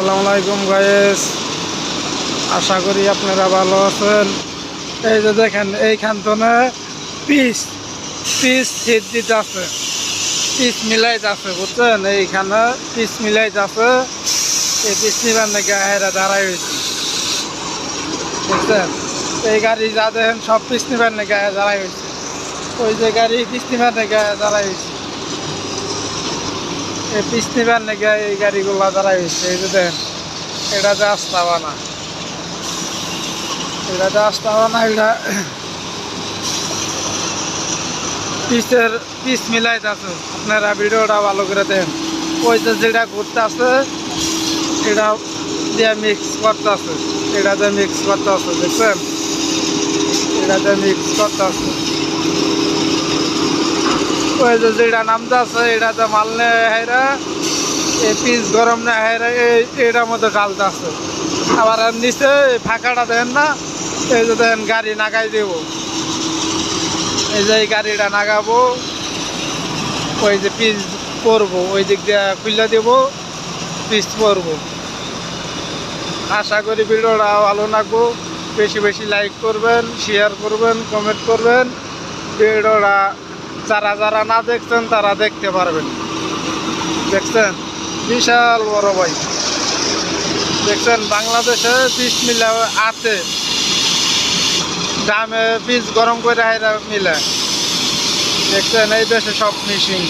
আসসালামু আলাইকুম গাইস, আশা করি আপনারা ভালো আছেন। এই যে দেখেন এইখান থেকে পিস পিস হিট দিতে আছে, পিস মিলাইতে আছে, বুঝছেন? এইখানে পিস মিলাইতে আছে। এই পিস নিবার নাকি হেরা দাঁড়াই হয়েছে, বুঝছেন? এই গাড়ি যা দেখেন সব পিস নিবার নাকি দাঁড়াই হয়েছে। ওই যে গাড়ি পিস নিবার নাকি দাঁড়াই হয়েছে, এই পিস নিবার নাকি এই গাড়িগুলা দাঁড়াই হয়েছে। এই যে দেখেন এটা যে আসতাবা না, এটা যে আসতাবা না, এটা পিস মিলাইতে আছে। আপনারা ভিডিওটা ভালো করে দেখেন। ওই যে যেটা ঘুরতে আছে এটা দিয়ে মিক্স করতে আছে, এটা দিয়ে মিক্স করতে আছে, দেখছেন? এটা দিয়ে মিক্স করতে আছে। ওই যে যেটা নামতে আছে এটাতে মারলে হেরা এই পিস গরম না হেরা এটার মধ্যে ঢালতে আছে। আবার নিচে ফাঁকাটা দেখেন না, এই যে দেখেন গাড়ি নাগাই দেব, এই যে এই গাড়িটা নাগাবো, ওই যে পিস পরবো, ওই দিক দিয়ে খুলে দেব, পিস পরবো। আশা করি ভিডিওটা ভালো লাগবো। বেশি বেশি লাইক করবেন, শেয়ার করবেন, কমেন্ট করবেন। ভিডিওটা যারা যারা না দেখছেন তারা দেখতে পারবেন। দেখছেন বিশাল বড় ভাই, দেখছেন বাংলাদেশে পিস মিলা আছে, দামে পিস গরম করে মিলে। দেখছেন এই দেশে সব মিশিং।